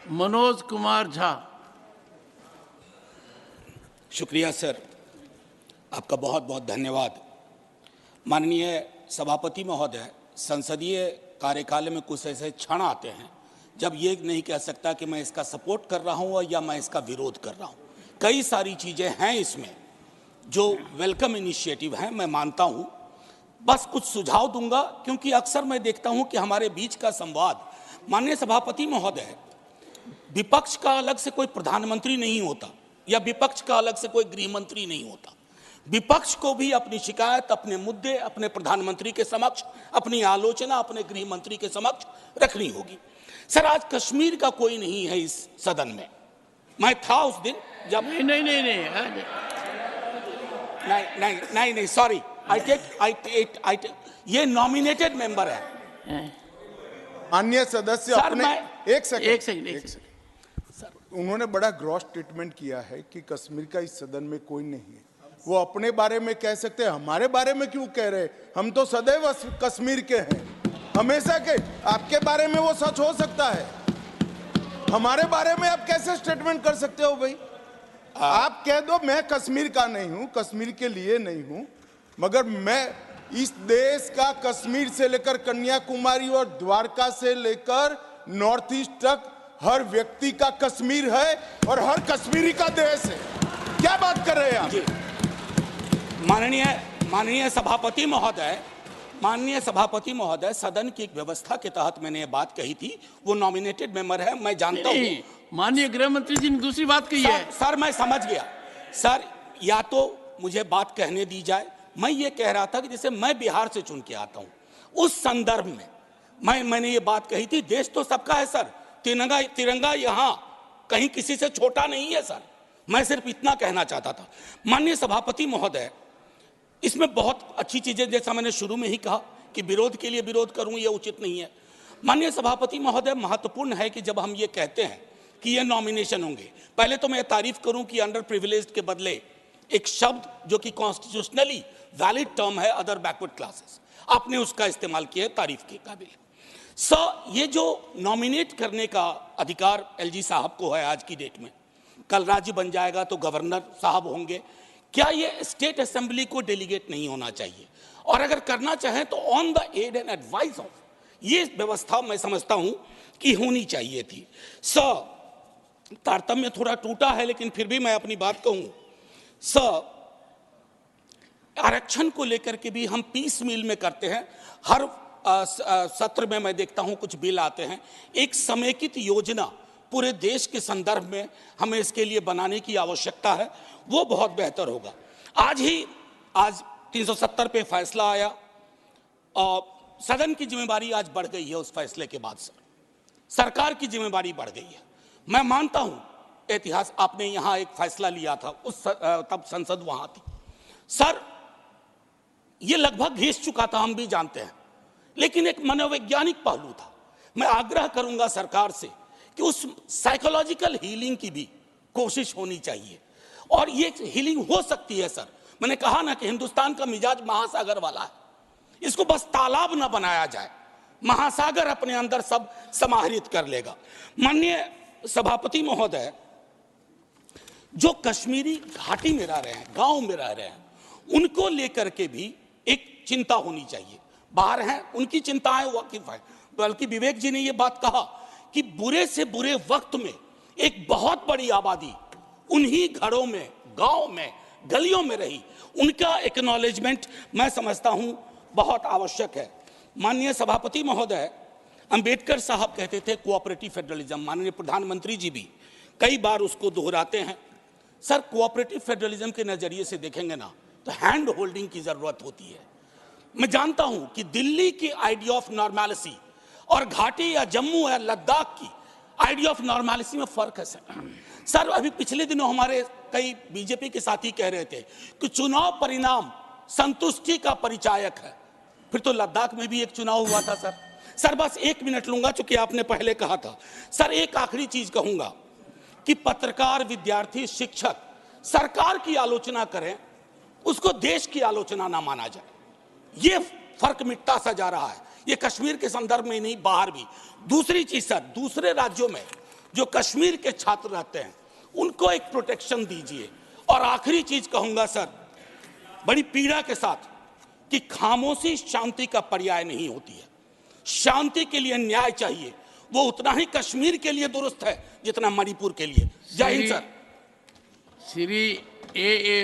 मनोज कुमार झा। शुक्रिया सर, आपका बहुत बहुत धन्यवाद। माननीय सभापति महोदय, संसदीय कार्यकाल में कुछ ऐसे क्षण आते हैं जब ये नहीं कह सकता कि मैं इसका सपोर्ट कर रहा हूँ या मैं इसका विरोध कर रहा हूँ। कई सारी चीज़ें हैं इसमें जो वेलकम इनिशिएटिव हैं, मैं मानता हूँ। बस कुछ सुझाव दूंगा, क्योंकि अक्सर मैं देखता हूँ कि हमारे बीच का संवाद, माननीय सभापति महोदय, विपक्ष का अलग से कोई प्रधानमंत्री नहीं होता या विपक्ष का अलग से कोई गृह मंत्री नहीं होता। विपक्ष को भी अपनी शिकायत, अपने मुद्दे अपने प्रधानमंत्री के समक्ष, अपनी आलोचना अपने गृह मंत्री के समक्ष रखनी होगी। सर, आज कश्मीर का कोई नहीं है इस सदन में। मैं था उस दिन जब नहीं, सॉरी, ये नॉमिनेटेड मेंबर है। माननीय सदस्य अपने एक सेकंड सर, उन्होंने बड़ा ग्रॉस स्टेटमेंट किया है कि कश्मीर का इस सदन में कोई नहीं है। वो अपने बारे में कह सकते हैं, हमारे बारे में क्यों कह रहे? हम तो सदैव कश्मीर के हैं, हमेशा के। आपके बारे में वो सच हो सकता है, हमारे बारे में आप कैसे स्टेटमेंट कर सकते हो भाई? आप कह दो मैं कश्मीर का नहीं हूं, कश्मीर के लिए नहीं हूं, मगर मैं इस देश का कश्मीर से लेकर कन्याकुमारी और द्वारका से लेकर नॉर्थ ईस्ट तक हर व्यक्ति का कश्मीर है और हर कश्मीरी का देश है। क्या बात कर रहे हैं आप? माननीय सभापति महोदय, सदन की एक व्यवस्था के तहत मैंने ये बात कही थी। वो नॉमिनेटेड मेंबर है, मैं जानता हूँ। माननीय गृह मंत्री जी ने दूसरी बात कही है। सर, मैं समझ गया। सर, या तो मुझे बात कहने दी जाए। मैं ये कह रहा था कि जैसे मैं बिहार से चुन के आता हूँ, उस संदर्भ में मैंने ये बात कही थी। देश तो सबका है सर, तिरंगा यहाँ कहीं किसी से छोटा नहीं है सर। मैं सिर्फ इतना कहना चाहता था। माननीय सभापति महोदय, इसमें बहुत अच्छी चीजें, जैसा मैंने शुरू में ही कहा कि विरोध के लिए विरोध करूं ये उचित नहीं है। माननीय सभापति महोदय, महत्वपूर्ण है कि जब हम ये कहते हैं कि ये नॉमिनेशन होंगे, पहले तो मैं तारीफ करूं कि अंडर प्रिविलेज्ड के बदले एक शब्द जो कि कॉन्स्टिट्यूशनली वैलिड टर्म है, अदर बैकवर्ड क्लासेस, आपने उसका इस्तेमाल किया है, तारीफ के काबिल है। ये जो नॉमिनेट करने का अधिकार एलजी साहब को है आज की डेट में, कल राज्य बन जाएगा तो गवर्नर साहब होंगे। क्या ये स्टेट असेंबली को डेलीगेट नहीं होना चाहिए? और अगर करना चाहें तो on the aid and advice of, ये व्यवस्था मैं समझता हूं कि होनी चाहिए थी। तारतम्य थोड़ा टूटा है, लेकिन फिर भी मैं अपनी बात कहूं। आरक्षण को लेकर के भी हम पीस मील में करते हैं। हर सत्र में मैं देखता हूं कुछ बिल आते हैं। एक समेकित योजना पूरे देश के संदर्भ में हमें इसके लिए बनाने की आवश्यकता है, वो बहुत बेहतर होगा। आज 370 पे फैसला आया और सदन की जिम्मेदारी आज बढ़ गई है। उस फैसले के बाद सरकार की जिम्मेदारी बढ़ गई है। मैं मानता हूं इतिहास, आपने यहां एक फैसला लिया था, तब संसद वहां थी सर, ये लगभग घिस चुका था, हम भी जानते हैं, लेकिन एक मनोवैज्ञानिक पहलू था। मैं आग्रह करूंगा सरकार से कि उस साइकोलॉजिकल हीलिंग की भी कोशिश होनी चाहिए, और ये हीलिंग हो सकती है सर। मैंने कहा ना कि हिंदुस्तान का मिजाज महासागर वाला है, इसको बस तालाब ना बनाया जाए, महासागर अपने अंदर सब समाहित कर लेगा। माननीय सभापति महोदय, जो कश्मीरी घाटी में रह रहे हैं, गांव में रह रहे हैं, उनको लेकर के भी एक चिंता होनी चाहिए। बाहर हैं, उनकी चिंताएं वाकिफ है, बल्कि विवेक जी ने यह बात कहा कि बुरे से बुरे वक्त में एक बहुत बड़ी आबादी उन्हीं घरों में, गांव में, गलियों में रही, उनका एक्नॉलेजमेंट मैं समझता हूं बहुत आवश्यक है। माननीय सभापति महोदय, अंबेडकर साहब कहते थे कोऑपरेटिव फेडरलिज्म, माननीय प्रधानमंत्री जी भी कई बार उसको दोहराते हैं। सर, कोऑपरेटिव फेडरलिज्म के नजरिए से देखेंगे ना तो हैंड होल्डिंग की जरूरत होती है। मैं जानता हूं कि दिल्ली की आइडिया ऑफ नॉर्मैलिटी और घाटी या जम्मू या लद्दाख की आइडिया ऑफ नॉर्मैलिटी में फर्क है सर। अभी पिछले दिनों हमारे कई बीजेपी के साथी कह रहे थे कि चुनाव परिणाम संतुष्टि का परिचायक है। फिर तो लद्दाख में भी एक चुनाव हुआ था सर। बस 1 मिनट लूंगा, चूंकि आपने पहले कहा था सर। एक आखिरी चीज कहूंगा कि पत्रकार, विद्यार्थी, शिक्षक सरकार की आलोचना करें, उसको देश की आलोचना ना माना जाए। ये फर्क मिटता सा जा रहा है, ये कश्मीर के संदर्भ में नहीं, बाहर भी। दूसरी चीज सर, दूसरे राज्यों में जो कश्मीर के छात्र रहते हैं उनको एक प्रोटेक्शन दीजिए। और आखिरी चीज कहूंगा सर, बड़ी पीड़ा के साथ, कि खामोशी शांति का पर्याय नहीं होती है। शांति के लिए न्याय चाहिए, वो उतना ही कश्मीर के लिए दुरुस्त है जितना मणिपुर के लिए। जय हिंद सर। श्री ए